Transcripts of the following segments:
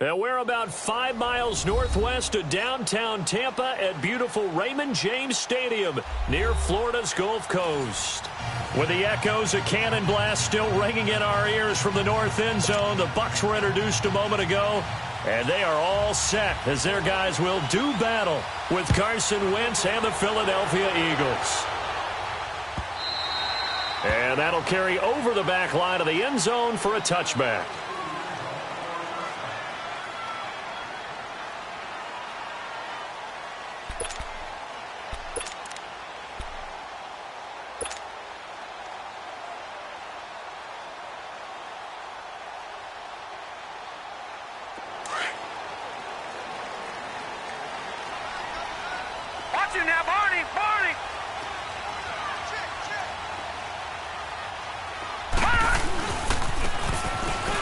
And we're about 5 miles northwest of downtown Tampa at beautiful Raymond James Stadium near Florida's Gulf Coast. With the echoes of cannon blast still ringing in our ears from the north end zone, the Bucs were introduced a moment ago, and they are all set as their guys will do battle with Carson Wentz and the Philadelphia Eagles. And that'll carry over the back line of the end zone for a touchback.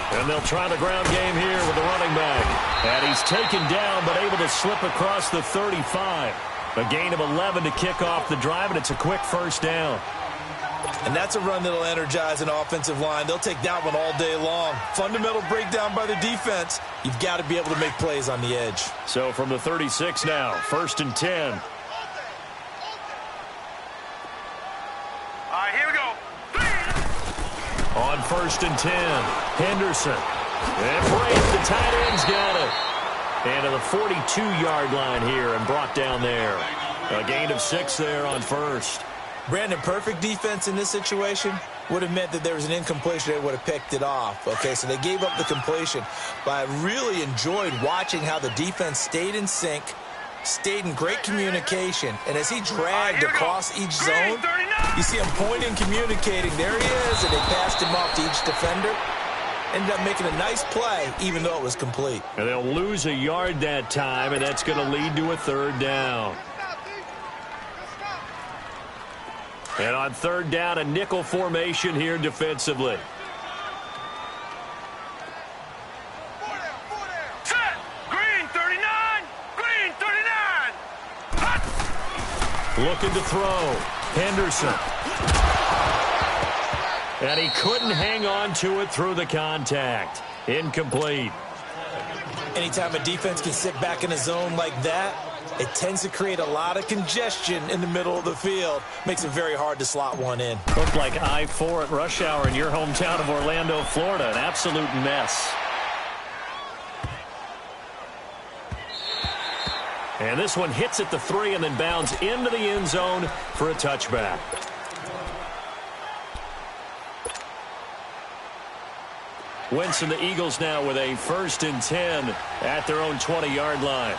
And they'll try the ground game here with the running back. And he's taken down but able to slip across the 35. A gain of 11 to kick off the drive, and it's a quick first down. And that's a run that'll energize an offensive line. They'll take that one all day long. Fundamental breakdown by the defense. You've got to be able to make plays on the edge. So from the 36 now, 1st and 10. All right, here we go. On 1st and 10, Henderson. And Brave, the tight end's got it. And to the 42-yard line here and brought down there. A gain of 6 there on 1st. Brandon, perfect defense in this situation would have meant that there was an incompletion. They would have picked it off. Okay, so they gave up the completion. But I really enjoyed watching how the defense stayed in sync, stayed in great communication. And as he dragged across each zone, you see him pointing, communicating. There he is, and they passed him off to each defender. Ended up making a nice play, even though it was complete. And they'll lose a yard that time, and that's going to lead to a 3rd down. And on 3rd down, a nickel formation here defensively. Set! Green 39! Green 39! Hot! Looking to throw. Henderson. And he couldn't hang on to it through the contact. Incomplete. Anytime a defense can sit back in a zone like that, it tends to create a lot of congestion in the middle of the field. Makes it very hard to slot one in. Looked like I-4 at rush hour in your hometown of Orlando, Florida. An absolute mess. And this one hits at the 3 and then bounds into the end zone for a touchback. Wentz and the Eagles now with a 1st and 10 at their own 20-yard line.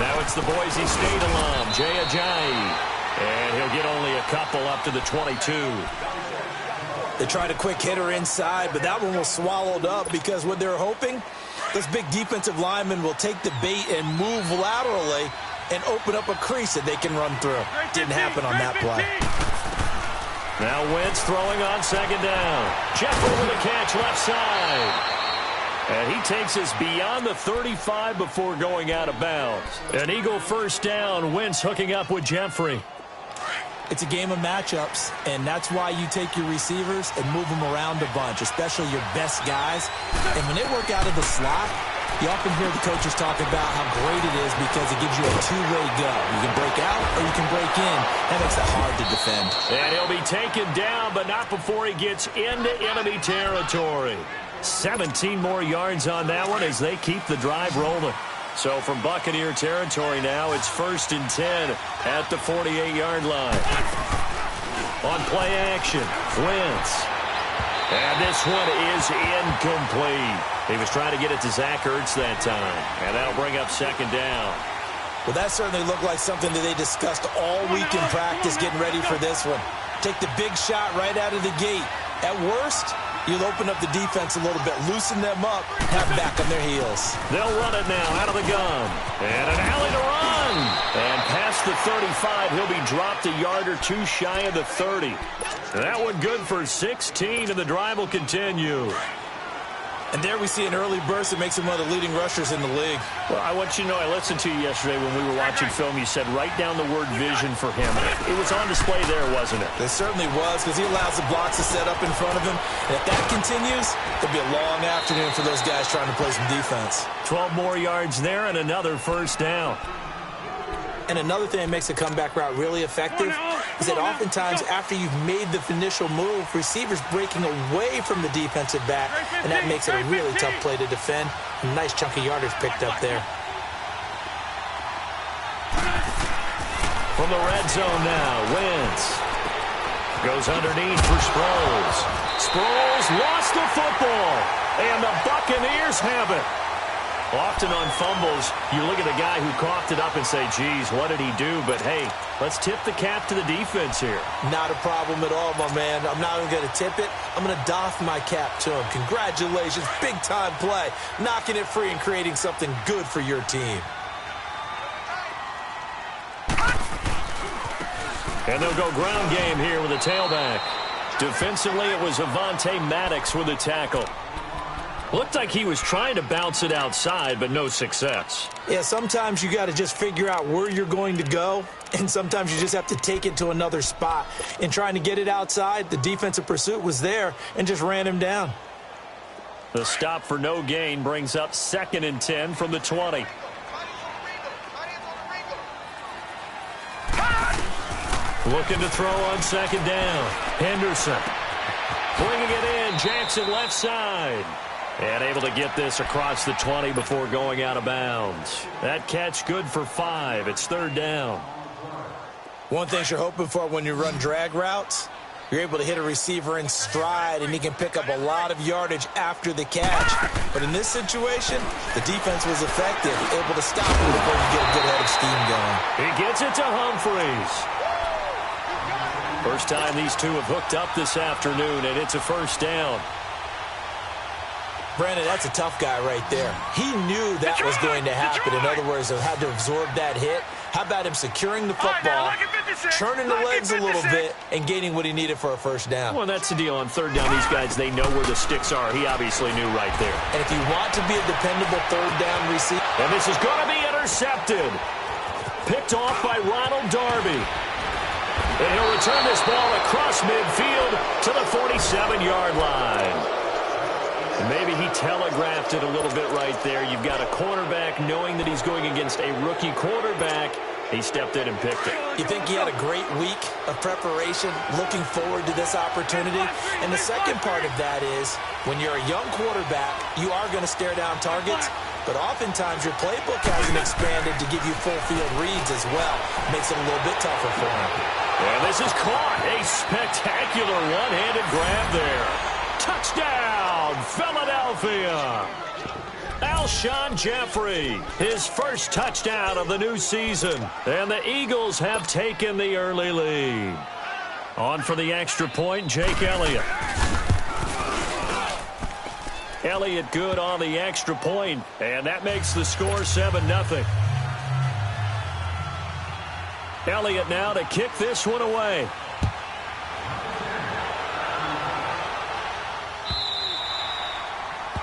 Now it's the Boise State alum, Jay Ajayi. And he'll get only a couple up to the 22. They tried a quick hitter inside, but that one was swallowed up because what they're hoping, this big defensive lineman will take the bait and move laterally and open up a crease that they can run through. Didn't happen on that play. Now Wentz throwing on 2nd down. Jeffrey with a catch left side. And he takes us beyond the 35 before going out of bounds. An Eagle 1st down. Wentz hooking up with Jeffrey. It's a game of matchups, and that's why you take your receivers and move them around a bunch, especially your best guys. And when they work out of the slot, you often hear the coaches talk about how great it is because it gives you a two-way go. You can break out or you can break in. That makes it hard to defend. And he'll be taken down, but not before he gets into enemy territory. 17 more yards on that one as they keep the drive rolling. So from Buccaneer territory now, it's 1st and 10 at the 48-yard line. On play action, Wentz. And this one is incomplete. He was trying to get it to Zach Ertz that time. And that'll bring up 2nd down. Well, that certainly looked like something that they discussed all week in practice getting ready for this one. Take the big shot right out of the gate. At worst, you'll open up the defense a little bit, loosen them up, have them back on their heels. They'll run it now out of the gun. And an alley to run. And past the 35, he'll be dropped a yard or two shy of the 30. That one good for 16, and the drive will continue. And there we see an early burst that makes him one of the leading rushers in the league. Well, I want you to know, I listened to you yesterday when we were watching film. You said write down the word vision for him. It was on display there, wasn't it? It certainly was, because he allows the blocks to set up in front of him. And if that continues, it'll be a long afternoon for those guys trying to play some defense. 12 more yards there and another first down. And another thing that makes a comeback route really effective is that oftentimes after you've made the initial move, receivers breaking away from the defensive back, and that makes it a really tough play to defend. A nice chunk of yardage picked up there. From the red zone now, Wentz goes underneath for Sproles. Sproles lost the football, and the Buccaneers have it. Often on fumbles, you look at the guy who coughed it up and say, geez, what did he do? But, hey, let's tip the cap to the defense here. Not a problem at all, my man. I'm not even going to tip it. I'm going to doff my cap to him. Congratulations. Big-time play. Knocking it free and creating something good for your team. And they'll go ground game here with a tailback. Defensively, it was Avonte Maddox with a tackle. Looked like he was trying to bounce it outside, but no success. Yeah, sometimes you got to just figure out where you're going to go, and sometimes you just have to take it to another spot. In trying to get it outside, the defensive pursuit was there and just ran him down. The stop for no gain brings up 2nd and 10 from the 20. Looking to throw on 2nd down. Henderson bringing it in. Jackson left side. And able to get this across the 20 before going out of bounds. That catch good for 5. It's 3rd down. One thing you're hoping for when you run drag routes, you're able to hit a receiver in stride, and he can pick up a lot of yardage after the catch. But in this situation, the defense was effective, able to stop him before you get a good head of steam going. He gets it to Humphreys. First time these two have hooked up this afternoon, and it's a 1st down. Brandon, that's a tough guy right there. He knew that was going to happen. In other words, he had to absorb that hit. How about him securing the football, turning the legs a little bit, and gaining what he needed for a 1st down? Well, that's the deal. On 3rd down, these guys, they know where the sticks are. He obviously knew right there. And if you want to be a dependable 3rd down receiver. And this is going to be intercepted. Picked off by Ronald Darby. And he'll return this ball across midfield to the 47-yard line. Maybe he telegraphed it a little bit right there. You've got a cornerback knowing that he's going against a rookie quarterback. He stepped in and picked it. You think he had a great week of preparation, looking forward to this opportunity? And the second part of that is, when you're a young quarterback, you are going to stare down targets, but oftentimes your playbook hasn't expanded to give you full field reads as well. Makes it a little bit tougher for him. And this is caught. A spectacular one-handed grab there. Touchdown, Philadelphia. Alshon Jeffrey, his first touchdown of the new season. And the Eagles have taken the early lead. On for the extra point, Jake Elliott. Elliott good on the extra point, and that makes the score 7-0. Elliott now to kick this one away.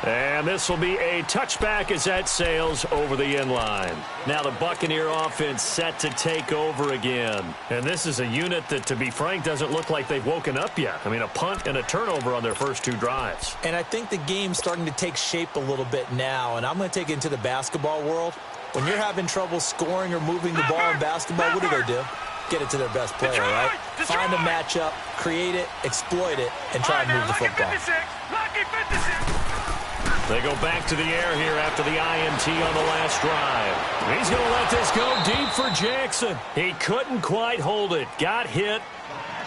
And this will be a touchback as that sails over the end line. Now the Buccaneer offense set to take over again. And this is a unit that, to be frank, doesn't look like they've woken up yet. I mean, a punt and a turnover on their first 2 drives. And I think the game's starting to take shape a little bit now. And I'm going to take it into the basketball world. When you're having trouble scoring or moving the ball in basketball, what do? Get it to their best player, right? Find a matchup, create it, exploit it, and try and move the football. They go back to the air here after the INT on the last drive. He's going to let this go deep for Jackson. He couldn't quite hold it. Got hit.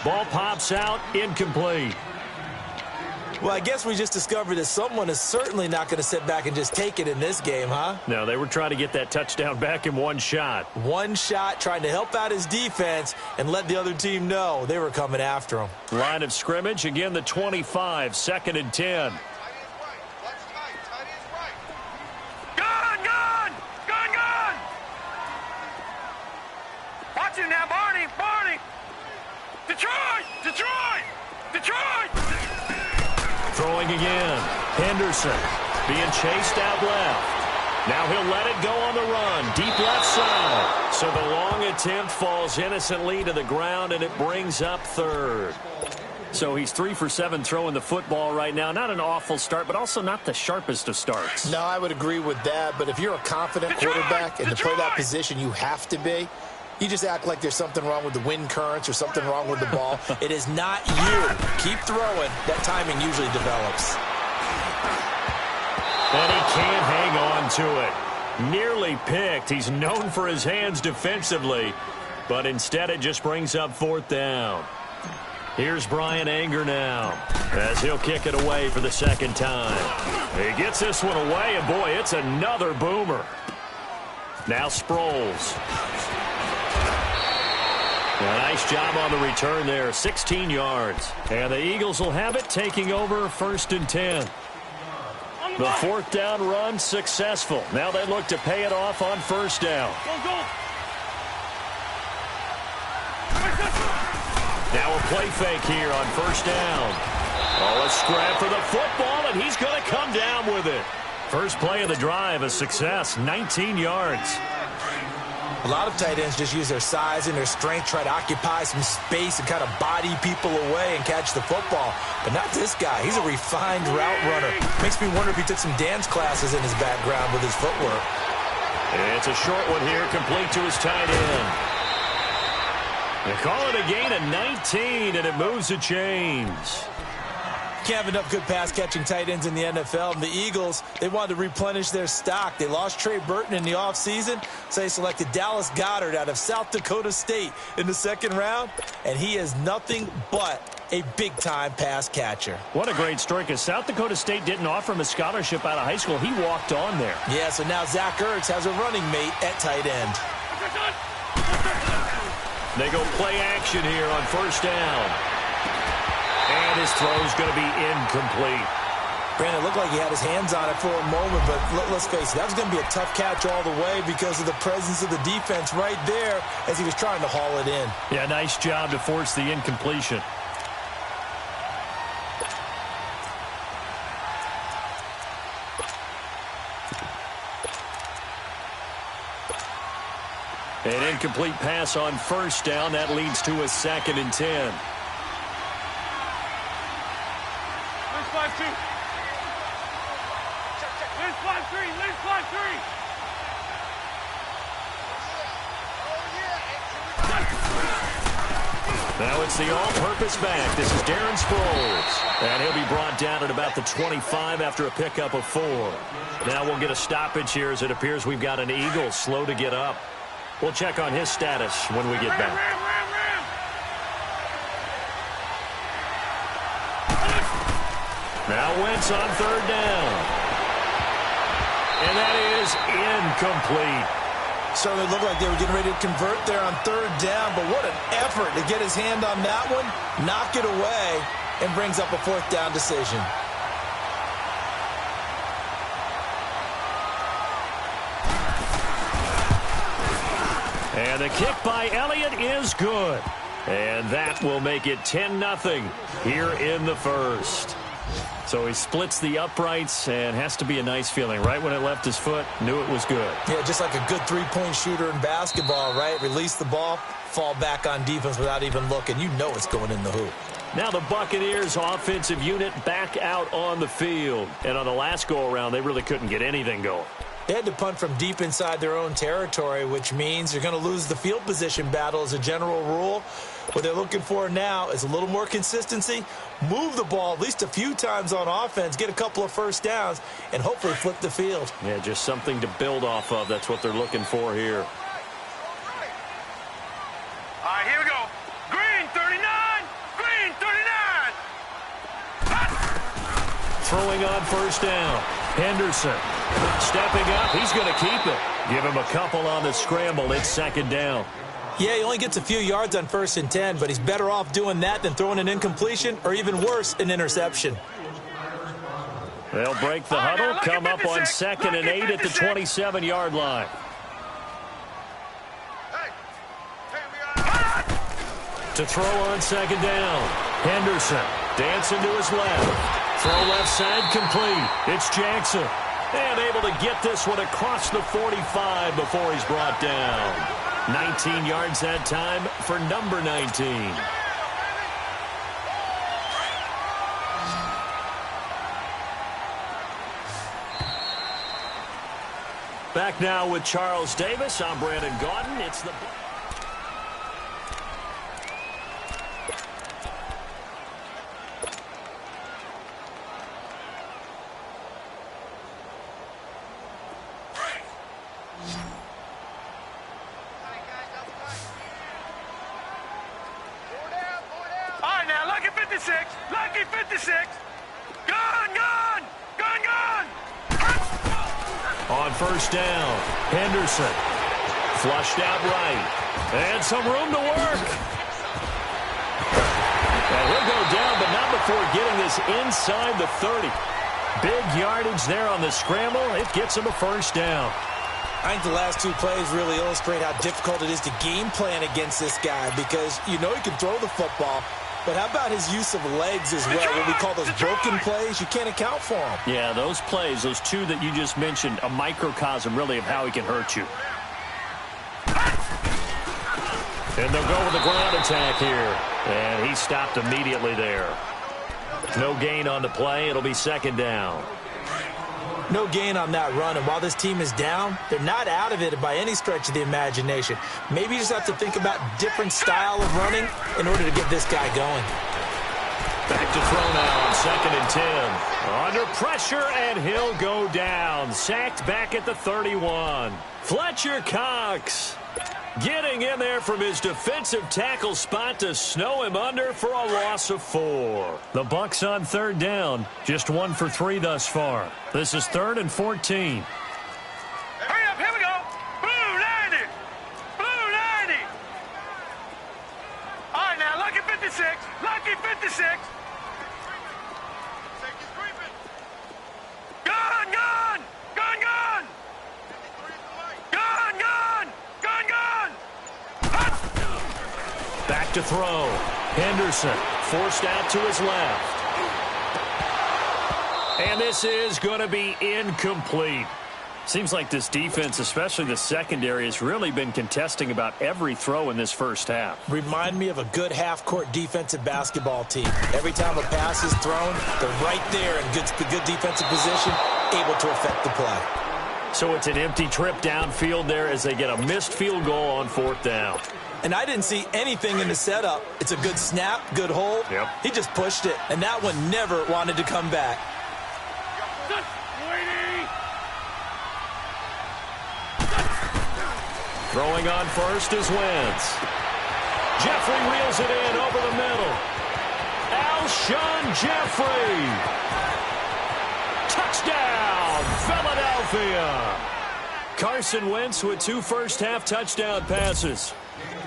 Ball pops out. Incomplete. Well, I guess we just discovered that someone is certainly not going to sit back and just take it in this game, huh? No, they were trying to get that touchdown back in one shot. One shot, trying to help out his defense and let the other team know they were coming after him. Line of scrimmage, again the 25, 2nd and 10. Watch it now, Barney! Detroit! Throwing again. Henderson being chased out left. Now he'll let it go on the run. Deep left side. So the long attempt falls innocently to the ground, and it brings up third. So he's 3 for 7 throwing the football right now. Not an awful start, but also not the sharpest of starts. No, I would agree with that. But if you're a confident quarterback and to play that position, you have to be. You just act like there's something wrong with the wind currents or something wrong with the ball. It is not you. Keep throwing. That timing usually develops. And he can't hang on to it. Nearly picked. He's known for his hands defensively, but instead it just brings up 4th down. Here's Brian Anger now as he'll kick it away for the 2nd time. He gets this one away, and boy, it's another boomer. Now Sproles. A nice job on the return there, 16 yards. And the Eagles will have it, taking over 1st and 10. The 4th down run successful. Now they look to pay it off on 1st down. Now a play fake here on 1st down. Oh, a scrap for the football, and he's going to come down with it. First play of the drive, a success, 19 yards. A lot of tight ends just use their size and their strength, try to occupy some space and kind of body people away and catch the football. But not this guy. He's a refined route runner. Makes me wonder if he took some dance classes in his background with his footwork. It's a short one here, complete to his tight end. They call it a gain of 19, and it moves the chains. Can't have enough good pass-catching tight ends in the NFL. And the Eagles, they wanted to replenish their stock. They lost Trey Burton in the offseason, so they selected Dallas Goedert out of South Dakota State in the 2nd round, and he is nothing but a big-time pass catcher. What a great story, because South Dakota State didn't offer him a scholarship out of high school. He walked on there. Yeah, so now Zach Ertz has a running mate at tight end. They go play action here on 1st down. And his throw's going to be incomplete. Brandon, it looked like he had his hands on it for a moment, but let's face it, that was going to be a tough catch all the way because of the presence of the defense right there as he was trying to haul it in. Yeah, nice job to force the incompletion. An incomplete pass on 1st down. That leads to a 2nd and 10. Now it's the all-purpose back. This is Darren Sproles. And he'll be brought down at about the 25 after a pickup of 4. Now we'll get a stoppage here as it appears we've got an Eagle slow to get up. We'll check on his status when we get back. Now Wentz on 3rd down. And that is incomplete. Certainly looked like they were getting ready to convert there on 3rd down, but what an effort to get his hand on that one, knock it away, and brings up a 4th down decision. And the kick by Elliott is good. And that will make it 10-0 here in the 1st. So he splits the uprights, and has to be a nice feeling. Right when it left his foot, knew it was good. Yeah, just like a good 3-point shooter in basketball, right? Release the ball, fall back on defense without even looking. You know it's going in the hoop. Now the Buccaneers offensive unit back out on the field. And on the last go-around, they really couldn't get anything going. They had to punt from deep inside their own territory, which means they're going to lose the field position battle as a general rule. What they're looking for now is a little more consistency, move the ball at least a few times on offense, get a couple of 1st downs, and hopefully flip the field. Yeah, just something to build off of. That's what they're looking for here. All right, here we go. Green 39. Green 39. Throwing on 1st down. Henderson stepping up. He's going to keep it. Give him a couple on the scramble. It's 2nd down. Yeah, he only gets a few yards on 1st and 10, but he's better off doing that than throwing an incompletion or even worse, an interception. They'll break the huddle, come up on 2nd and 8 at the 27-yard line. To throw on 2nd down. Henderson dancing to his left. Throw left side complete. It's Jackson. And able to get this one across the 45 before he's brought down. 19 yards that time for number 19. Back now with Charles Davis. I'm Brandon Gaudin. It's the... Lucky 56. Gone. On first down, Henderson. Flushed out right. And some room to work. And he'll go down, but not before getting this inside the 30. Big yardage there on the scramble. It gets him a first down. I think the last two plays really illustrate how difficult it is to game plan against this guy because you know he can throw the football, but how about his use of legs as well? What we call those broken plays, you can't account for them. Yeah, those plays, those two that you just mentioned, a microcosm really of how he can hurt you. And they'll go with the ground attack here. And he stopped immediately there. No gain on the play. It'll be second down. No gain on that run, and while this team is down, they're not out of it by any stretch of the imagination. Maybe you just have to think about different style of running in order to get this guy going. Back to throw now on 2nd and 10. Under pressure, and he'll go down. Sacked back at the 31. Fletcher Cox getting in there from his defensive tackle spot to snow him under for a loss of 4. The Bucs on 3rd down. Just 1 for 3 thus far. This is 3rd and 14. Hurry up, here we go. Blue 90. Blue 90. All right, now, Lucky 56. Lucky 56. Back to throw. Henderson forced out to his left. And this is going to be incomplete. Seems like this defense, especially the secondary, has really been contesting about every throw in this first half. Remind me of a good half-court defensive basketball team. Every time a pass is thrown, they're right there in good defensive position, able to affect the play. So it's an empty trip downfield there as they get a missed field goal on 4th down. And I didn't see anything in the setup. It's a good snap, good hold. Yep. He just pushed it, and that one never wanted to come back. Throwing on first is Wentz. Jeffrey reels it in over the middle. Alshon Jeffrey. Touchdown, Philadelphia. Carson Wentz with 2 first-half touchdown passes.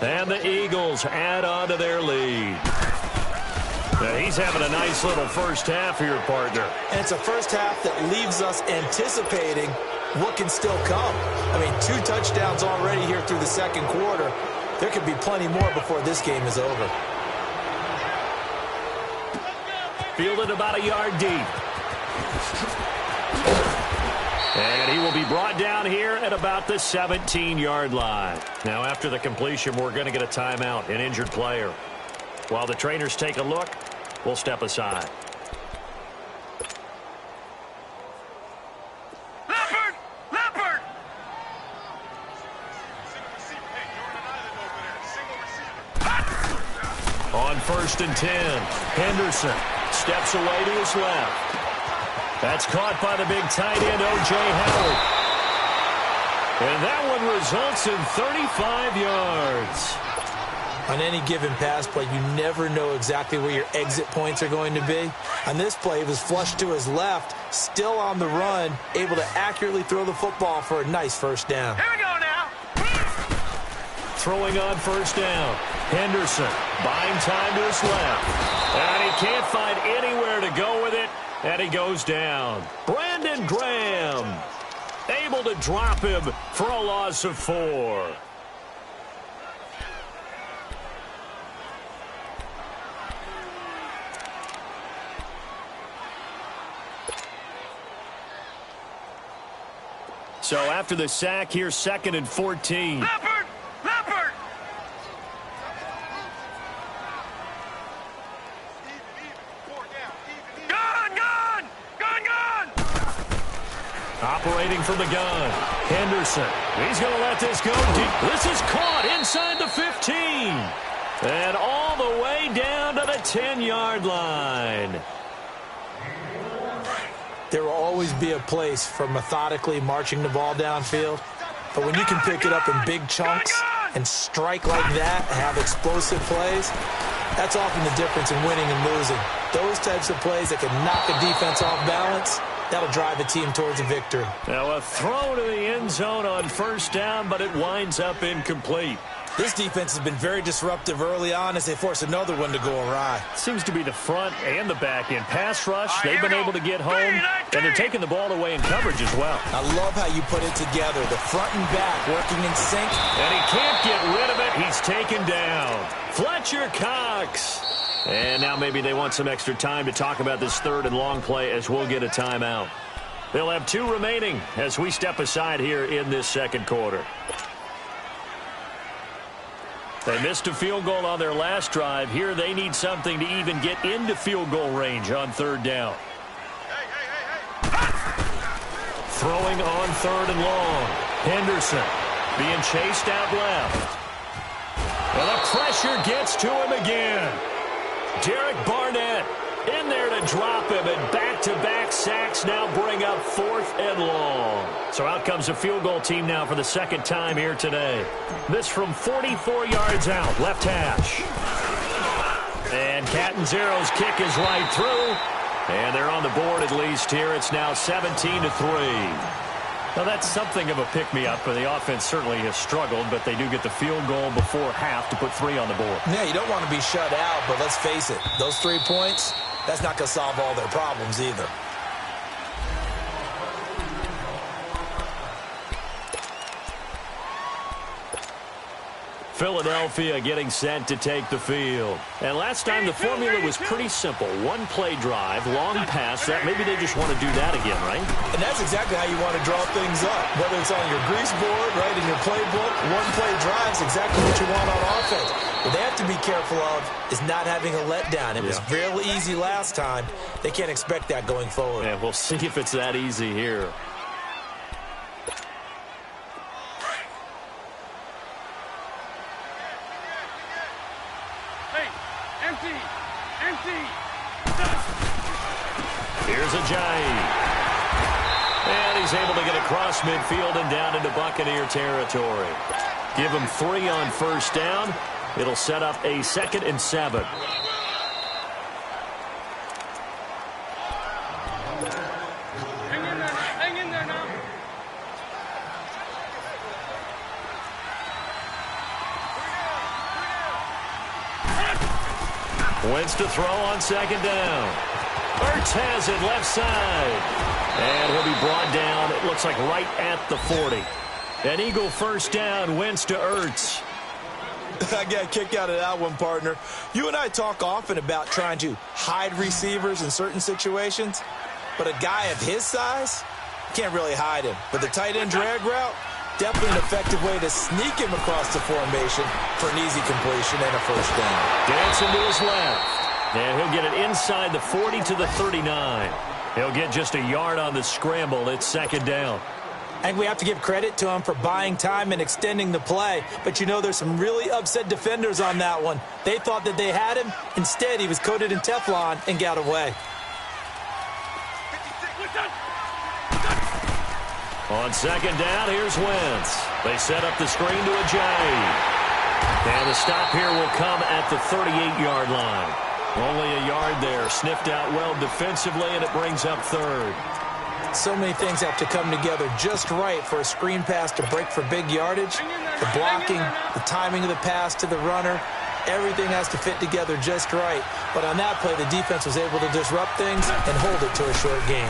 And the Eagles add on to their lead. Now he's having a nice little first half here, partner. And it's a first half that leaves us anticipating what can still come. I mean, 2 touchdowns already here through the second quarter. There could be plenty more before this game is over. Fielded about a yard deep. And he will be brought down here at about the 17-yard line. Now, after the completion, we're going to get a timeout, an injured player. While the trainers take a look, we'll step aside. Leopard! On 1st and 10, Henderson steps away to his left. That's caught by the big tight end, O.J. Howard. And that one results in 35 yards. On any given pass play, you never know exactly where your exit points are going to be. On this play, it was flushed to his left, still on the run, able to accurately throw the football for a nice first down. Here we go now. Throwing on first down. Henderson buying time to his left. And he can't find anywhere to go with it. And he goes down. Brandon Graham able to drop him for a loss of 4. So after the sack, here's 2nd and 14. Leopard! Leopard! Gun! Gun! Gun! Gun! Operating from the gun, Henderson. He's going to let this go deep. This is caught inside the 15. And all the way down to the 10-yard line. There will always be a place for methodically marching the ball downfield. But when you can pick it up in big chunks and strike like that, have explosive plays, that's often the difference in winning and losing. Those types of plays that can knock a defense off balance, that'll drive a team towards a victory. Now a throw to the end zone on 1st down, but it winds up incomplete. This defense has been very disruptive early on as they force another one to go awry. Seems to be the front and the back end. Pass rush, they've been able to get home, and they're taking the ball away in coverage as well. I love how you put it together, the front and back working in sync. And he can't get rid of it. He's taken down. Fletcher Cox. And now maybe they want some extra time to talk about this 3rd and long play as we'll get a timeout. They'll have 2 remaining as we step aside here in this 2nd quarter. They missed a field goal on their last drive. Here they need something to even get into field goal range on 3rd down. Throwing on 3rd and long. Henderson being chased out left. Well, the pressure gets to him again. Derek Barnett in there to drop him, and back-to-back sacks now bring up 4th and long. So out comes a field goal team now for the 2nd time here today. This from 44 yards out, left hash. And Catanzero's kick is right through, and they're on the board at least here. It's now 17-3. Now, that's something of a pick-me-up, but the offense certainly has struggled, but they do get the field goal before half to put 3 on the board. Yeah, you don't want to be shut out, but let's face it, those 3 points, that's not going to solve all their problems either. Philadelphia getting set to take the field. And last time the formula was pretty simple. 1-play drive, long pass. That maybe they just want to do that again, right? And that's exactly how you want to draw things up. Whether it's on your grease board, right, in your playbook, 1-play drive is exactly what you want on offense. What they have to be careful of is not having a letdown. It was real easy last time. They can't expect that going forward. Yeah, we'll see if it's that easy here. Here's Ajayi. And he's able to get across midfield and down into Buccaneer territory. Give him 3 on 1st down. It'll set up a 2nd and 7. Hang in there now. Wentz to throw on 2nd down. Ertz has it left side. And he'll be brought down, it looks like right at the 40. An Eagle 1st down, Wentz to Ertz. I got a kick out of that one, partner. You and I talk often about trying to hide receivers in certain situations, but a guy of his size can't really hide him. But the tight end drag route, definitely an effective way to sneak him across the formation for an easy completion and a 1st down. Dancing to his left. And he'll get it inside the 40 to the 39. He'll get just a yard on the scramble. It's 2nd down. I think we have to give credit to him for buying time and extending the play. But, you know, there's some really upset defenders on that one. They thought that they had him. Instead, he was coated in Teflon and got away. On 2nd down, here's Wentz. They set up the screen to Ajayi. And the stop here will come at the 38-yard line. Only a yard there. Sniffed out well defensively, and it brings up 3rd. So many things have to come together just right for a screen pass to break for big yardage. The blocking, the timing of the pass to the runner, everything has to fit together just right. But on that play, the defense was able to disrupt things and hold it to a short gain.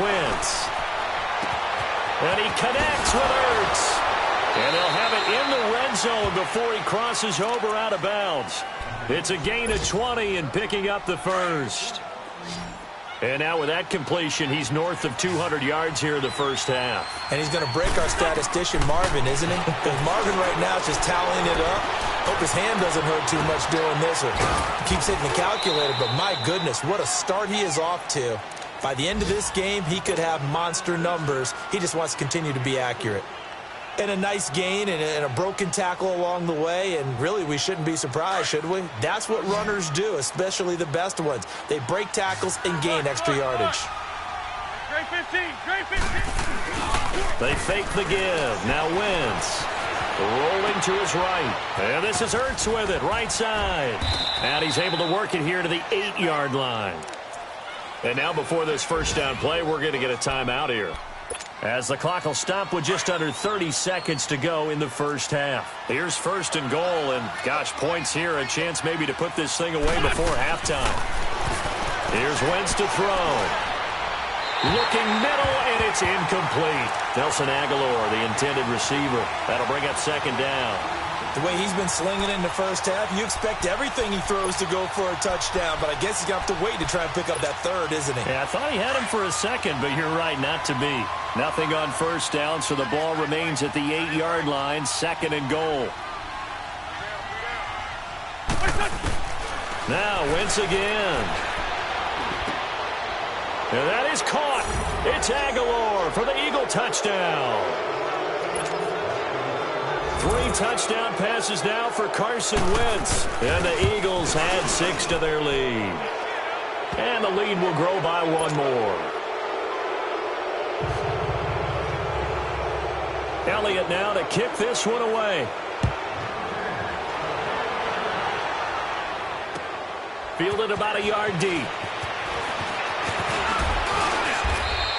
Wentz. And he connects with Ertz. And they'll have it in the red zone before he crosses over out of bounds. It's a gain of 20 and picking up the 1st. And now with that completion, he's north of 200 yards here in the first half. And he's going to break our statistician Marvin, isn't he? Because Marvin right now is just tallying it up. Hope his hand doesn't hurt too much doing this. Or he keeps hitting the calculator, but my goodness, what a start he is off to. By the end of this game, he could have monster numbers. He just wants to continue to be accurate. And a nice gain and a broken tackle along the way, and really we shouldn't be surprised, should we? That's what runners do, especially the best ones. They break tackles and gain extra yardage. Great 15, great 15. They fake the give. Now Wentz rolling to his right. And this is Ertz with it, right side. And he's able to work it here to the 8-yard line. And now before this first down play, we're going to get a timeout here, as the clock will stop with just under 30 seconds to go in the first half. Here's first and goal, and gosh, points here, a chance maybe to put this thing away before halftime. Here's Wentz to throw. Looking middle, and it's incomplete. Nelson Aguilar, the intended receiver. That'll bring up second down. The way he's been slinging in the first half, you expect everything he throws to go for a touchdown, but I guess he's going to have to wait to try and pick up that third, isn't he? Yeah, I thought he had him for a second, but you're right, not to be. Nothing on first down, so the ball remains at the 8-yard line, second and goal. Now, Wentz again. And that is caught. It's Aguilar for the Eagle touchdown. 3 touchdown passes now for Carson Wentz. And the Eagles add 6 to their lead. And the lead will grow by 1 more. Elliott now to kick this one away. Fielded about a yard deep.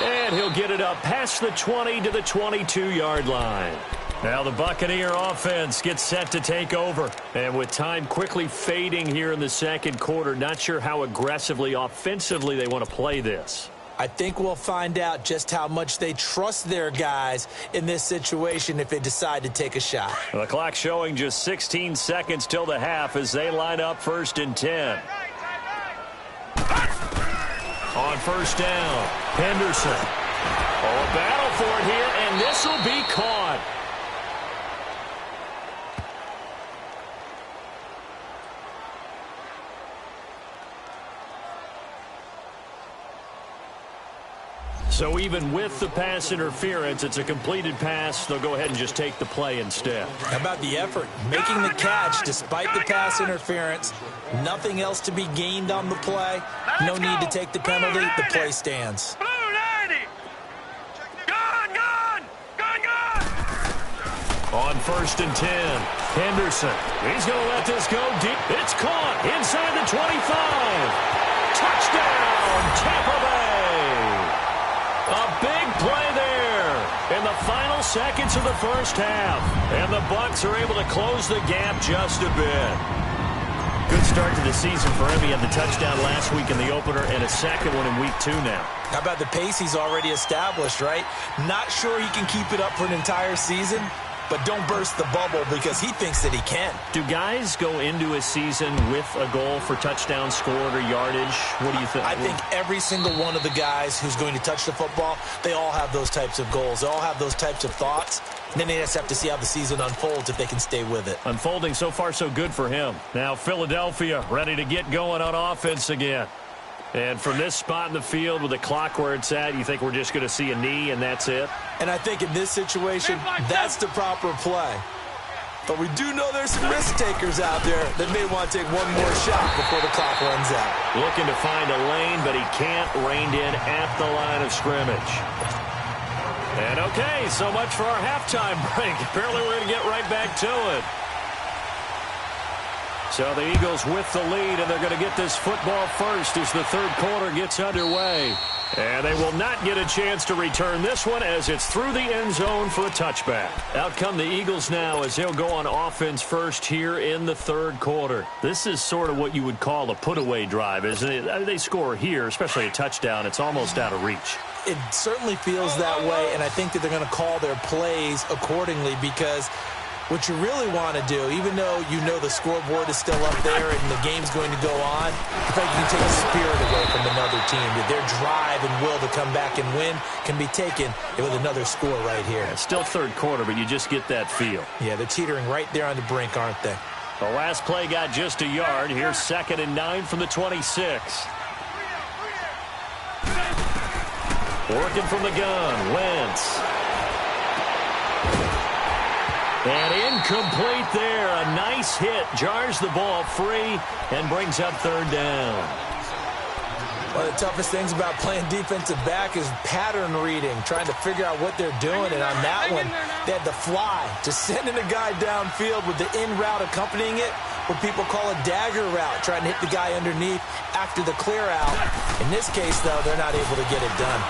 And he'll get it up past the 20 to the 22-yard line. Now the Buccaneer offense gets set to take over. And with time quickly fading here in the second quarter, not sure how aggressively, offensively they want to play this. I think we'll find out just how much they trust their guys in this situation if they decide to take a shot. The clock showing just 16 seconds till the half as they line up first and 10. On first down, Henderson. Oh, a battle for it here, and this will be caught. So even with the pass interference, it's a completed pass. They'll go ahead and just take the play instead. How about the effort? Making the catch despite the pass interference. Nothing else to be gained on the play. No need to take the penalty. The play stands. Blue 90. Gone. On first and 10, Henderson. He's going to let this go deep. It's caught inside the 25. Touchdown, Tampa Bay. A big play there in the final seconds of the first half. And the Bucs are able to close the gap just a bit. Good start to the season for him. He had the touchdown last week in the opener and a second one in week 2 now. How about the pace he's already established, right? Not sure he can keep it up for an entire season, but don't burst the bubble because he thinks that he can. Do guys go into a season with a goal for touchdown scored or yardage? What do you think? I think every single one of the guys who's going to touch the football, they all have those types of goals. They all have those types of thoughts. And then they just have to see how the season unfolds if they can stay with it. Unfolding so far so good for him. Now Philadelphia ready to get going on offense again. And from this spot in the field with the clock where it's at, you think we're just going to see a knee and that's it? And I think in this situation, that's the proper play. But we do know there's some risk takers out there that may want to take one more shot before the clock runs out. Looking to find a lane, but he can't. Reined in at the line of scrimmage. And okay, so much for our halftime break. Apparently we're going to get right back to it. So the Eagles with the lead, and they're going to get this football first as the third quarter gets underway. And they will not get a chance to return this one as it's through the end zone for a touchback. Out come the Eagles now as they'll go on offense first here in the third quarter. This is sort of what you would call a put-away drive, isn't it? I mean, they score here, especially a touchdown. It's almost out of reach. It certainly feels that way, and I think that they're going to call their plays accordingly because What you really want to do, even though you know the scoreboard is still up there and the game's going to go on, I think you can take the spirit away from another team. Their drive and will to come back and win can be taken with another score right here. It's still third quarter, but you just get that feel. Yeah, they're teetering right there on the brink, aren't they? The last play got just a yard. Here's 2nd and 9 from the 26. Working from the gun, Wentz. And incomplete there. A nice hit. Jars the ball free and brings up 3rd down. One of the toughest things about playing defensive back is pattern reading, trying to figure out what they're doing. And on that one, they had the fly, just sending a guy downfield with the in route accompanying it, what people call a dagger route, trying to hit the guy underneath after the clear out. In this case, though, they're not able to get it done.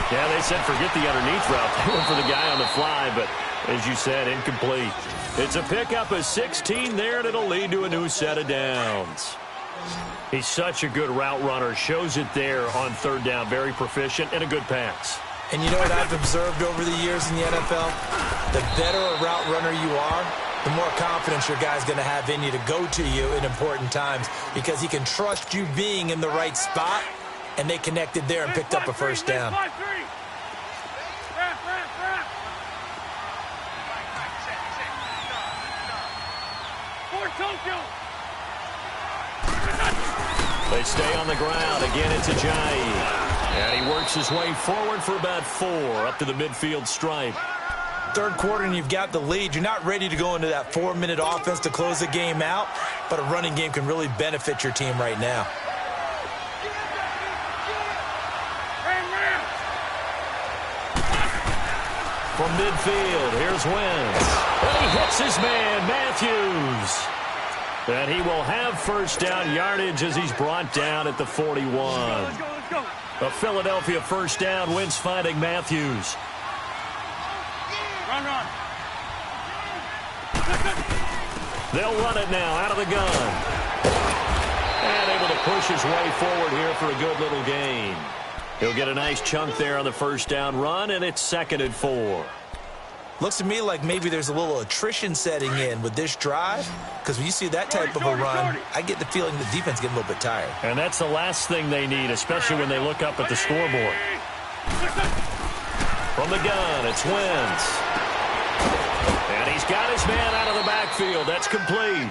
Yeah, they said forget the underneath route. They went for the guy on the fly, but as you said, incomplete. It's a pickup of 16 there, and it'll lead to a new set of downs. He's such a good route runner. Shows it there on 3rd down. Very proficient and a good pass. And you know what I've observed over the years in the NFL? The better a route runner you are, the more confidence your guy's going to have in you to go to you in important times because he can trust you being in the right spot, and they connected there and picked up a 1st down. They stay on the ground. Again, it's Ajayi. And he works his way forward for about 4 up to the midfield stripe. 3rd quarter and you've got the lead. You're not ready to go into that 4-minute offense to close the game out, but a running game can really benefit your team right now. From midfield, here's Wentz. And he hits his man, Matthews. And he will have 1st down yardage as he's brought down at the 41. Let's go. A Philadelphia 1st down. Wentz finding Matthews. Run. They'll run it now out of the gun. And able to push his way forward here for a good little gain. He'll get a nice chunk there on the 1st down run, and it's 2nd and 4. Looks to me like maybe there's a little attrition setting in with this drive, because when you see that type of a run, I get the feeling the defense getting a little bit tired. And that's the last thing they need, especially when they look up at the scoreboard. From the gun, it's Wentz. And he's got his man out of the backfield. That's complete.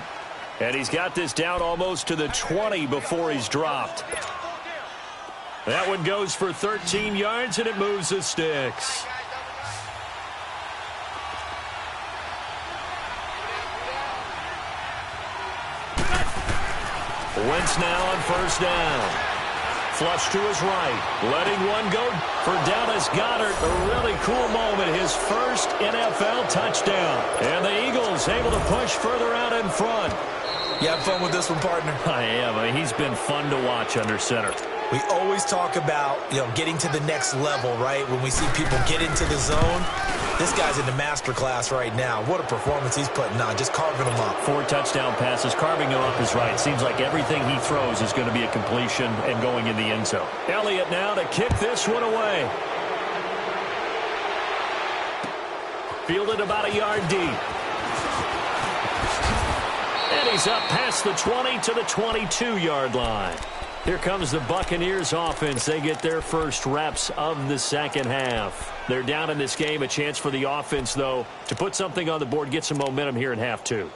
And he's got this down almost to the 20 before he's dropped. That one goes for 13 yards, and it moves the sticks. Wentz now on 1st down. Flush to his right. Letting one go for Dallas Goedert. A really cool moment. His first NFL touchdown. And the Eagles able to push further out in front. You have fun with this one, partner? I am. I mean, he's been fun to watch under center. We always talk about, getting to the next level, right? When we see people get into the zone, this guy's in the master class right now. What a performance he's putting on, just carving them up. 4 touchdown passes. Carving them up is right. Seems like everything he throws is going to be a completion and going in the end zone. Elliott now to kick this one away. Fielded about a yard deep. And he's up past the 20 to the 22-yard line. Here comes the Buccaneers offense. They get their first reps of the second half. They're down in this game. A chance for the offense, though, to put something on the board, get some momentum here in half 2.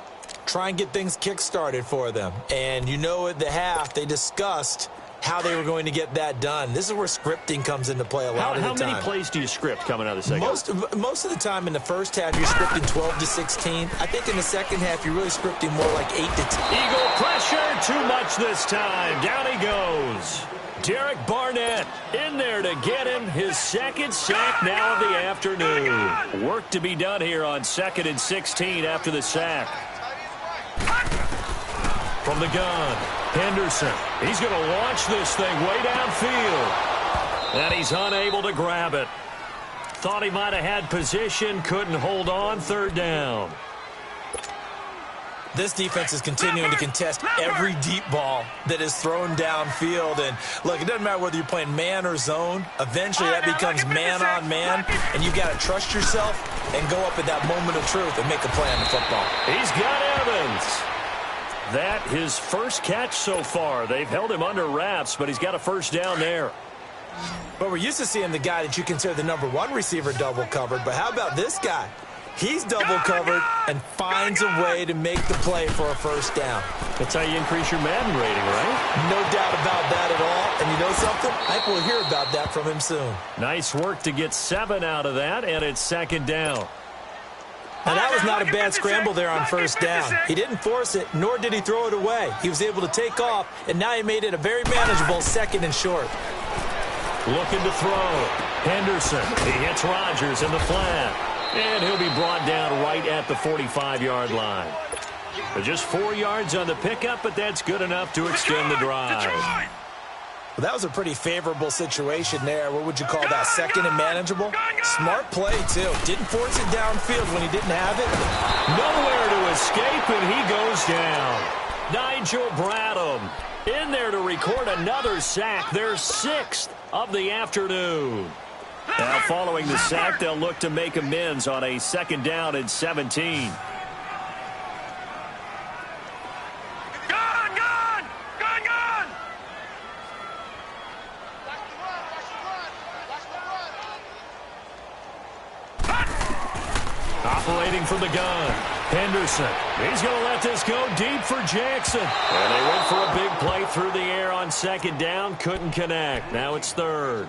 Try and get things kick-started for them. And at the half, they discussed how they were going to get that done. This is where scripting comes into play a lot of the time. How many plays do you script coming out of the second half? Most of the time in the first half, you're scripting 12 to 16. I think in the second half, you're really scripting more like 8 to 10. Eagle pressure, too much this time. Down he goes. Derek Barnett in there to get him his second sack now of the afternoon. Work to be done here on 2nd and 16 after the sack. From the gun, Henderson. He's going to launch this thing way downfield. And he's unable to grab it. Thought he might have had position, couldn't hold on, 3rd down. This defense is continuing to contest every deep ball that is thrown downfield. And, look, it doesn't matter whether you're playing man or zone. Eventually, that becomes man-on-man, and you've got to trust yourself and go up at that moment of truth and make a play on the football. He's got Evans. That his first catch so far. They've held him under wraps, but he's got a first down there. But we're used to seeing the guy that you consider the number one receiver double covered. But how about this guy? He's double covered and finds a way to make the play for a first down. That's how you increase your Madden rating, right? No doubt about that at all. And you know something? I think we'll hear about that from him soon. Nice work to get 7 out of that, and it's second down. Now, that was not a bad scramble there on first down. He didn't force it, nor did he throw it away. He was able to take off, and now he made it a very manageable second and short. Looking to throw. Henderson. He hits Rodgers in the flat. And he'll be brought down right at the 45-yard line. But just 4 yards on the pickup, but that's good enough to extend the drive. Well, that was a pretty favorable situation there. What would you call that? Second and manageable? Smart play, too. Didn't force it downfield when he didn't have it. Nowhere to escape, and he goes down. Nigel Bradham in there to record another sack. Their 6th of the afternoon. Now, following the sack, they'll look to make amends on a second down and 17. Operating from the gun. Henderson. He's going to let this go deep for Jackson. And they went for a big play through the air on second down. Couldn't connect. Now it's third.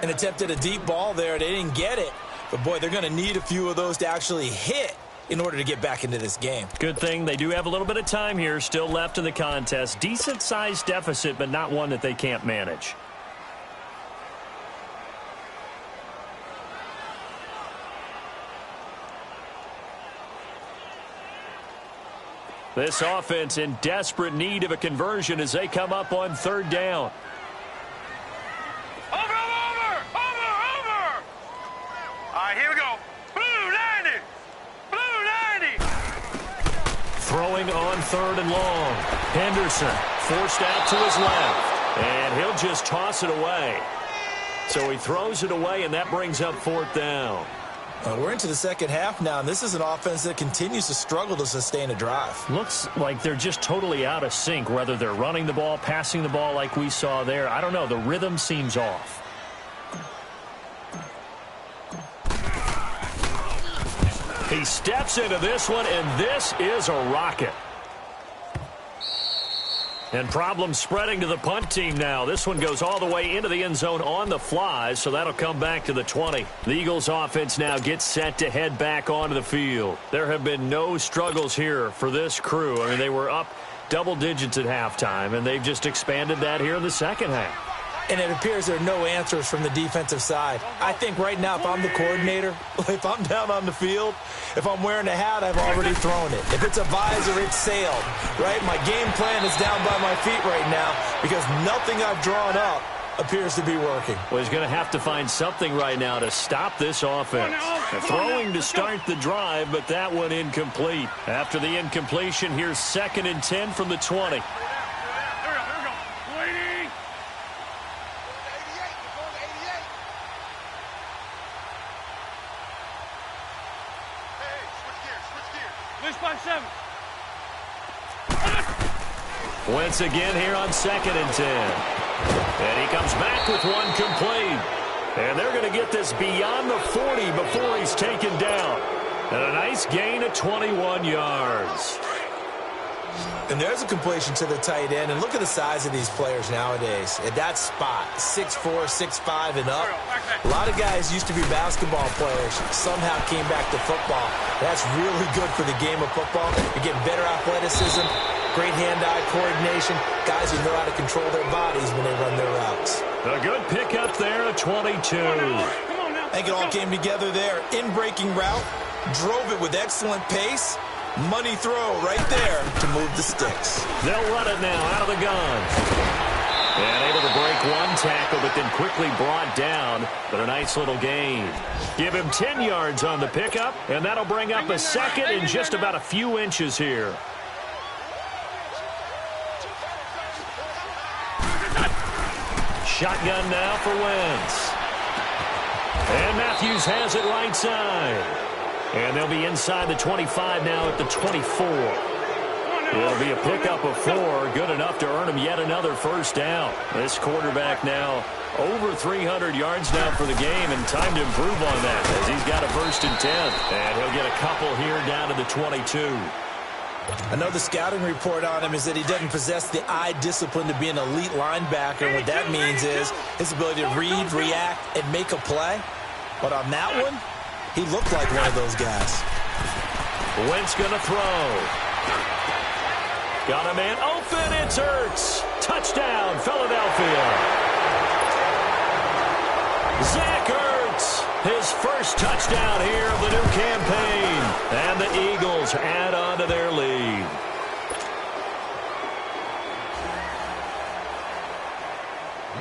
And attempted a deep ball there. They didn't get it. But, boy, they're going to need a few of those to actually hit in order to get back into this game. Good thing they do have a little bit of time here still left in the contest. Decent-sized deficit, but not one that they can't manage. This offense in desperate need of a conversion as they come up on third down. Over! All right, here we go. Blue 90! Blue 90! Throwing on third and long. Henderson forced out to his left. And he'll just toss it away. So he throws it away, and that brings up fourth down. We're into the second half now, and this is an offense that continues to struggle to sustain a drive. Looks like they're just totally out of sync, whether they're running the ball, passing the ball like we saw there. I don't know. The rhythm seems off. He steps into this one, and this is a rocket. And problems spreading to the punt team now. This one goes all the way into the end zone on the fly, so that'll come back to the 20. The Eagles offense now gets set to head back onto the field. There have been no struggles here for this crew. I mean, they were up double digits at halftime, and they've just expanded that here in the second half. And it appears there are no answers from the defensive side. I think right now, if I'm the coordinator, if I'm down on the field, if I'm wearing a hat, I've already thrown it. If it's a visor, it's sailed, right? My game plan is down by my feet right now because nothing I've drawn up appears to be working. Well, he's going to have to find something right now to stop this offense. Throwing to start the drive, but that one incomplete. After the incompletion, here's 2nd and 10 from the 20. Once again here on 2nd and 10. And he comes back with one complete. And they're going to get this beyond the 40 before he's taken down. And a nice gain of 21 yards. And there's a completion to the tight end. And look at the size of these players nowadays. At that spot, 6'4", 6'5", and up. A lot of guys used to be basketball players, somehow came back to football. That's really good for the game of football. You're getting better athleticism, great hand-eye coordination, guys who know how to control their bodies when they run their routes. A good pickup there at 22. I think it all came together there. In-breaking route, drove it with excellent pace. Money throw right there to move the sticks. They'll run it now out of the gun. And able to break one tackle, but then quickly brought down. But a nice little gain. Give him 10 yards on the pickup, and that'll bring up a second in just about a few inches here. shotgun now for Wentz. And Matthews has it right side. And they'll be inside the 25 now at the 24. It'll be a pickup of 4, good enough to earn him yet another first down. This quarterback now over 300 yards now for the game, and time to improve on that as he's got a 1st and 10. And he'll get a couple here down to the 22. Another scouting report on him is that he doesn't possess the eye discipline to be an elite linebacker. What that means is his ability to read, react, and make a play. But on that one, he looked like one of those guys. Wentz going to throw. Got a man open. It's Ertz. Touchdown, Philadelphia. Zach Ertz, his first touchdown here of the new campaign. And the Eagles add on to their lead.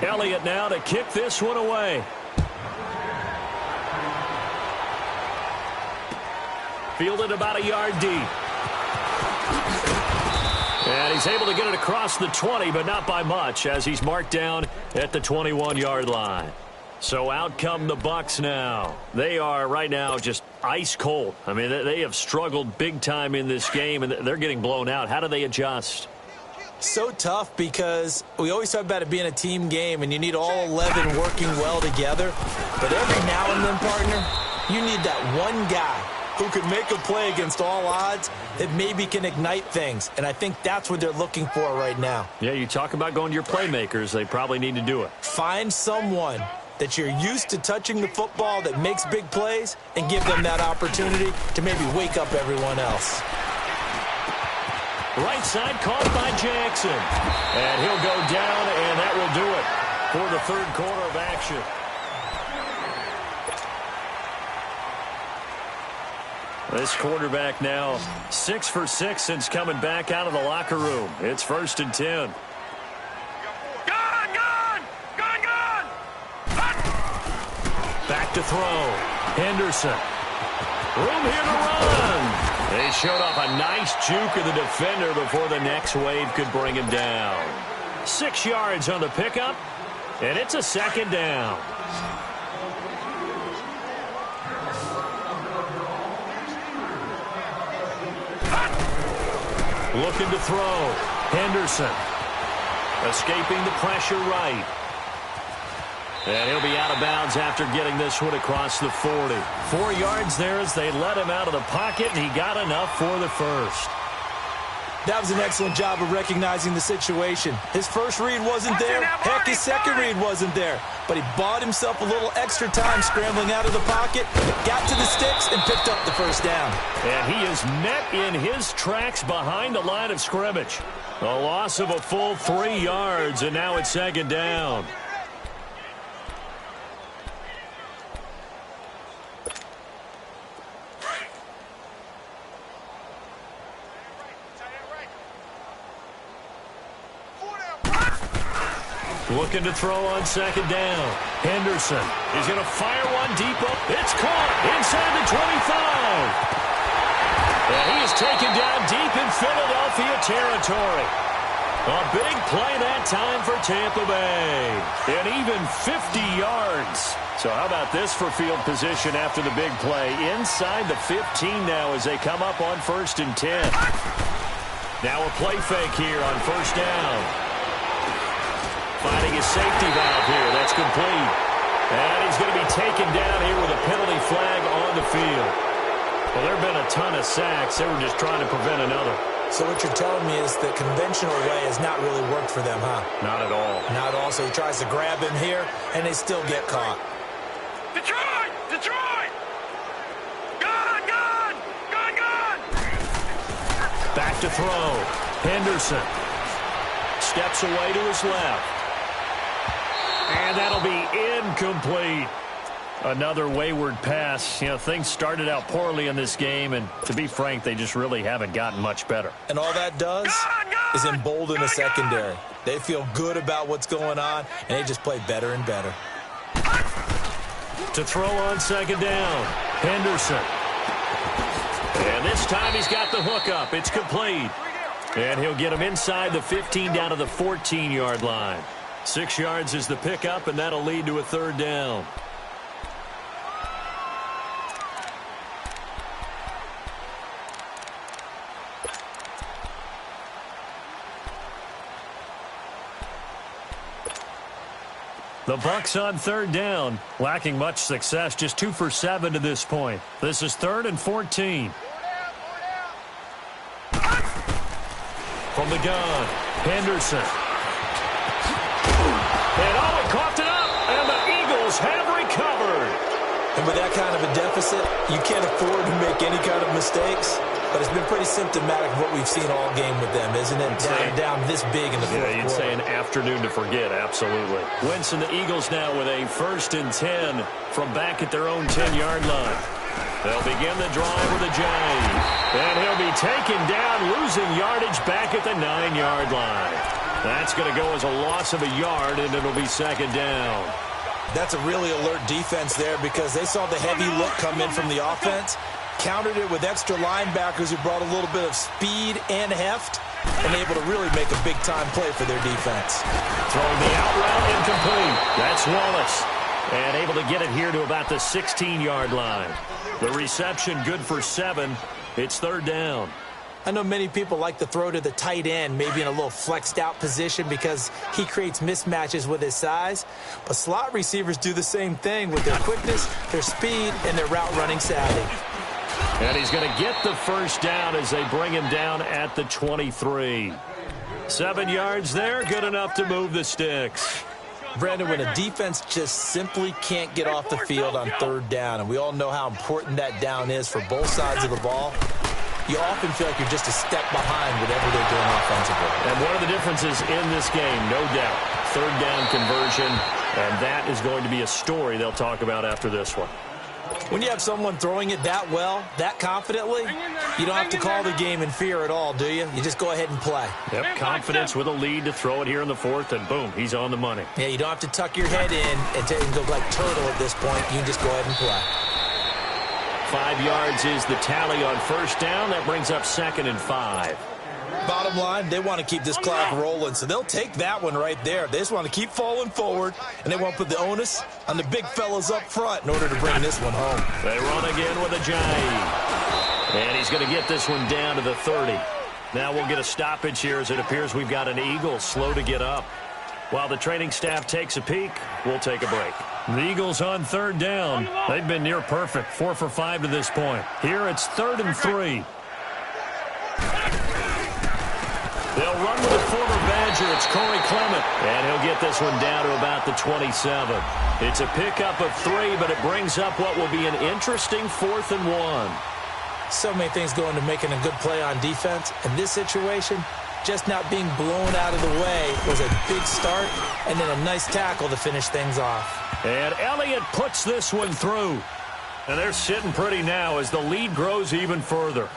Elliott now to kick this one away. Fielded about a yard deep. And he's able to get it across the 20, but not by much, as he's marked down at the 21-yard line. So out come the Bucs now. They are right now just ice cold. I mean, they have struggled big time in this game, and they're getting blown out. How do they adjust? So tough because we always talk about it being a team game, and you need all 11 working well together. But every now and then, partner, you need that one guy who can make a play against all odds that maybe can ignite things. And I think that's what they're looking for right now. Yeah, you talk about going to your playmakers. They probably need to do it. Find someone that you're used to touching the football that makes big plays and give them that opportunity to maybe wake up everyone else. Right side caught by Jackson. And he'll go down, and that will do it for the third quarter of action. This quarterback now 6 for 6 since coming back out of the locker room. It's 1st and 10. Back to throw. Henderson. Room here to run. They showed off a nice juke of the defender before the next wave could bring him down. 6 yards on the pickup, and it's a 2nd down. Looking to throw. Henderson. Escaping the pressure right. And he'll be out of bounds after getting this one across the 40. 4 yards there as they let him out of the pocket, and he got enough for the first. That was an excellent job of recognizing the situation. His first read wasn't there. Heck, his second read wasn't there. But he bought himself a little extra time scrambling out of the pocket, got to the sticks, and picked up the first down. And he is met in his tracks behind the line of scrimmage. A loss of a full 3 yards, and now it's 2nd down. Looking to throw on 2nd down. Henderson is going to fire one deep up. It's caught inside the 25. And he is taken down deep in Philadelphia territory. A big play that time for Tampa Bay. And even 50 yards. So how about this for field position after the big play? Inside the 15 now as they come up on 1st and 10. Now a play fake here on 1st down. Finding his safety valve here. That's complete. And he's going to be taken down here with a penalty flag on the field. Well, there have been a ton of sacks. They were just trying to prevent another. So what you're telling me is the conventional way has not really worked for them, huh? Not at all. Not at all. So he tries to grab him here, and they still get caught. Detroit! Detroit! Gun! Gun! Gun! Gun! Back to throw. Henderson steps away to his left. And that'll be incomplete. Another wayward pass. You know, things started out poorly in this game, and to be frank, they just really haven't gotten much better. And all that does is embolden the secondary. They feel good about what's going on, and they just play better and better. To throw on 2nd down, Henderson. And this time he's got the hook up. It's complete. And he'll get him inside the 15 down to the 14-yard line. 6 yards is the pickup, and that'll lead to a third down. The Bucs on third down, lacking much success, just 2 for 7 to this point. This is 3rd and 14. From the gun, Henderson. And he coughed it up, and the Eagles have recovered. And with that kind of a deficit, you can't afford to make any kind of mistakes. But it's been pretty symptomatic of what we've seen all game with them, isn't it? Down this big in the fourth quarter. You'd say an afternoon to forget, absolutely. Wentz and the Eagles now with a 1st and 10 from back at their own 10-yard line. They'll begin the drive with a jive. And he'll be taken down, losing yardage back at the 9-yard line. That's going to go as a loss of a yard, and it'll be 2nd down. That's a really alert defense there because they saw the heavy look come in from the offense, countered it with extra linebackers who brought a little bit of speed and heft, and able to really make a big-time play for their defense. Throwing the out route incomplete. That's Wallace. And able to get it here to about the 16-yard line. The reception good for 7. It's 3rd down. I know many people like to throw to the tight end, maybe in a little flexed out position because he creates mismatches with his size. But slot receivers do the same thing with their quickness, their speed, and their route running savvy. And he's going to get the 1st down as they bring him down at the 23. 7 yards there, good enough to move the sticks. Brandon, when a defense just simply can't get off the field on 3rd down, and we all know how important that down is for both sides of the ball, you often feel like you're just a step behind whatever they're doing offensively. And one of the differences in this game, no doubt, 3rd down conversion, and that is going to be a story they'll talk about after this one. When you have someone throwing it that well, that confidently, you don't have to call the game in fear at all, do you? You just go ahead and play. Yep, confidence with a lead to throw it here in the 4th, and boom, he's on the money. Yeah, you don't have to tuck your head in and go like turtle at this point. You can just go ahead and play. 5 yards is the tally on 1st down. That brings up 2nd and 5. Bottom line, they want to keep this clock rolling, so they'll take that one right there. They just want to keep falling forward, and they want to put the onus on the big fellas up front in order to bring this one home. They run again with a jive. And he's going to get this one down to the 30. Now we'll get a stoppage here as it appears we've got an Eagle slow to get up. While the training staff takes a peek, we'll take a break. The Eagles on 3rd down. They've been near perfect, 4 for 5 to this point. Here it's 3rd and 3. They'll run with a former Badger. It's Corey Clement. And he'll get this one down to about the 27. It's a pickup of 3, but it brings up what will be an interesting 4th and 1. So many things go into making a good play on defense. In this situation, just not being blown out of the way was a big start, and then a nice tackle to finish things off. And Elliott puts this one through. And they're sitting pretty now as the lead grows even further.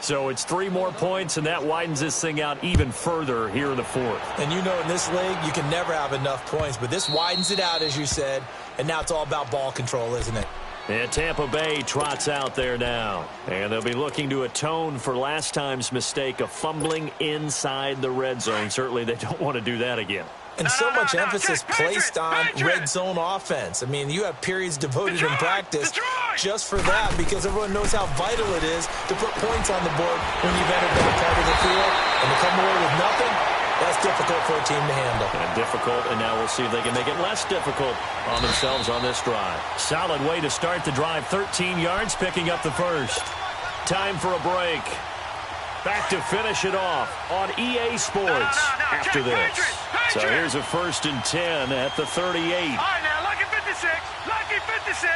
So it's 3 more points, and that widens this thing out even further here in the 4th. And you know in this league, you can never have enough points, but this widens it out, as you said, and now it's all about ball control, isn't it? And Tampa Bay trots out there now. And they'll be looking to atone for last time's mistake of fumbling inside the red zone. Certainly they don't want to do that again. And so much emphasis placed on red zone offense. I mean, you have periods devoted in practice just for that because everyone knows how vital it is to put points on the board when you've entered that part of the field. And to come away with nothing, that's difficult for a team to handle. And difficult, and now we'll see if they can make it less difficult on themselves on this drive. Solid way to start the drive. 13 yards, picking up the 1st. Time for a break. Back to finish it off on EA Sports after this. So here's a 1st and 10 at the 38. All right, now, lucky 56. Lucky 56.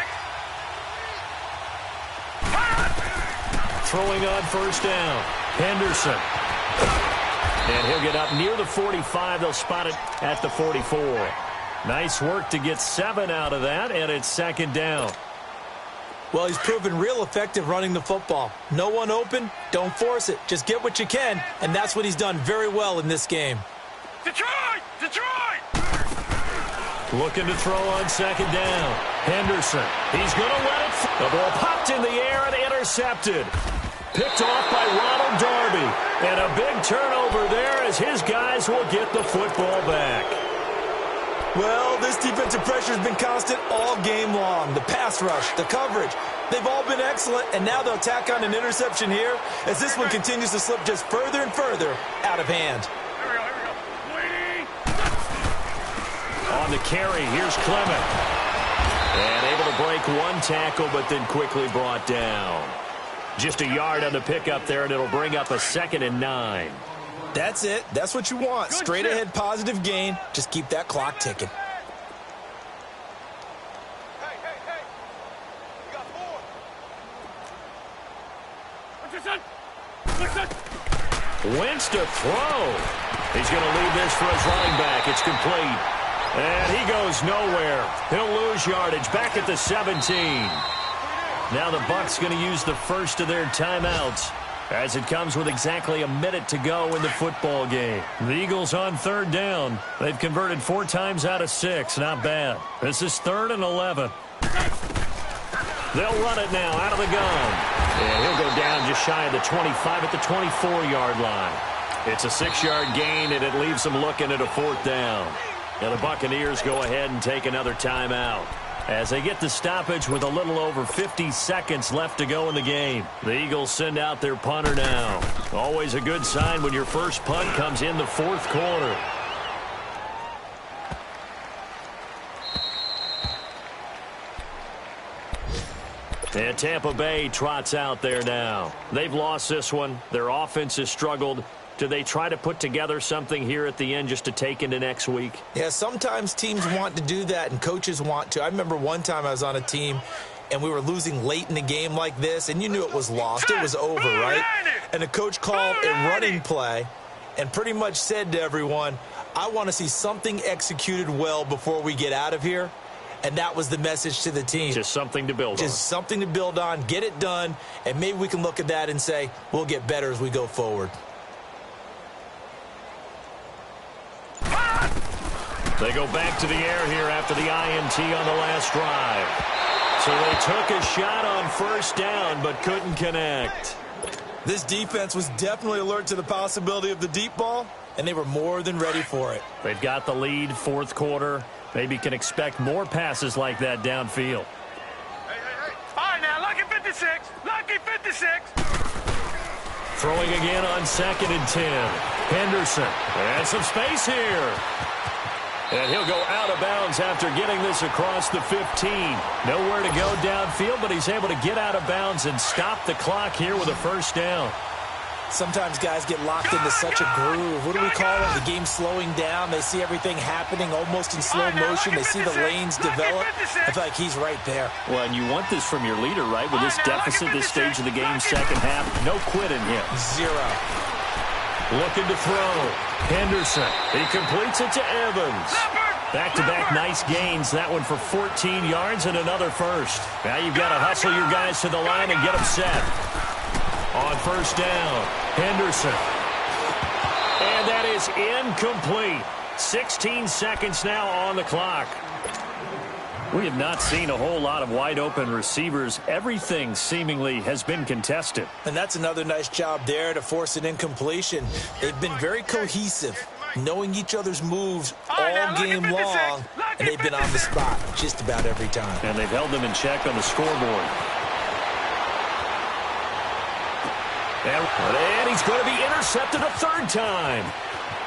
Throwing on 1st down. Henderson. And he'll get up near the 45. They'll spot it at the 44. Nice work to get 7 out of that, and it's 2nd down. Well, he's proven real effective running the football. No one open, don't force it. Just get what you can, and that's what he's done very well in this game. Detroit! Detroit! Looking to throw on 2nd down. Henderson. He's going to let it. The ball popped in the air and intercepted. Picked off by Ronald Darby. And a big turnover there as his guys will get the football back. Well, this defensive pressure has been constant all game long. The pass rush, the coverage, they've all been excellent, and now they'll tack on an interception here as this one continues to slip just further and further out of hand. Here we go. On the carry, here's Clement. And able to break one tackle, but then quickly brought down. Just a yard on the pickup there, and it'll bring up a 2nd and 9. That's it. That's what you want. Straight ahead positive gain. Just keep that clock ticking. Hey. You got 4. Listen. Wentz to throw. He's going to leave this for his running back. It's complete. And he goes nowhere. He'll lose yardage back at the 17. Now the Bucs going to use the first of their timeouts as it comes with exactly a minute to go in the football game. The Eagles on 3rd down. They've converted 4 times out of 6. Not bad. This is 3rd and 11. They'll run it now out of the gun. And he'll go down just shy of the 25 at the 24-yard line. It's a 6-yard gain, and it leaves them looking at a 4th down. Now the Buccaneers go ahead and take another timeout as they get the stoppage with a little over 50 seconds left to go in the game. The Eagles send out their punter now. Always a good sign when your first punt comes in the 4th quarter. And Tampa Bay trots out there now. They've lost this one. Their offense has struggled. Do they try to put together something here at the end just to take into next week? Yeah, sometimes teams want to do that and coaches want to. I remember one time I was on a team and we were losing late in the game like this, and you knew it was lost. It was over, right? And the coach called a running play and pretty much said to everyone, I want to see something executed well before we get out of here. And that was the message to the team. Just something to build on. Just something to build on, get it done, and maybe we can look at that and say, we'll get better as we go forward. They go back to the air here after the INT on the last drive. So they took a shot on 1st down but couldn't connect. This defense was definitely alert to the possibility of the deep ball, and they were more than ready for it. They've got the lead, 4th quarter. Maybe can expect more passes like that downfield. Hey. All right, now, lucky 56. Lucky 56. Throwing again on 2nd and 10. Henderson. And some space here. And he'll go out of bounds after getting this across the 15. Nowhere to go downfield, but he's able to get out of bounds and stop the clock here with a 1st down. Sometimes guys get locked into such a groove. What do we call it? The game slowing down. They see everything happening almost in slow motion. They see the lanes develop. I feel like he's right there. Well, and you want this from your leader, right? With this deficit, this stage of the game, 2nd half, no quit in him. 0. Looking to throw. Henderson. He completes it to Evans. Back-to-back nice gains. That one for 14 yards and another 1st. Now you've got to hustle your guys to the line and get them set. On 1st down, Henderson. And that is incomplete. 16 seconds now on the clock. We have not seen a whole lot of wide-open receivers. Everything seemingly has been contested. And that's another nice job there to force an incompletion. They've been very cohesive, knowing each other's moves all game long, and they've been on the spot just about every time. And they've held them in check on the scoreboard. And he's going to be intercepted a 3rd time.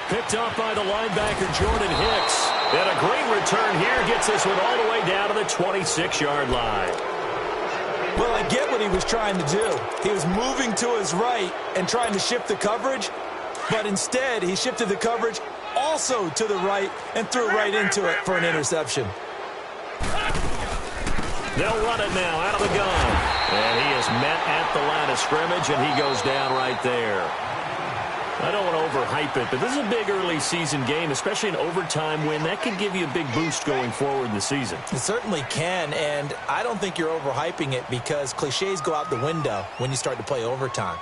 Picked up by the linebacker, Jordan Hicks. And a great return here gets this one all the way down to the 26-yard line. Well, I get what he was trying to do. He was moving to his right and trying to shift the coverage, but instead he shifted the coverage also to the right and threw right into it for an interception. They'll run it now out of the gun. And he is met at the line of scrimmage, and he goes down right there. I don't want to overhype it, but this is a big early season game, especially an overtime win. That could give you a big boost going forward in the season. It certainly can, and I don't think you're overhyping it because cliches go out the window when you start to play overtime.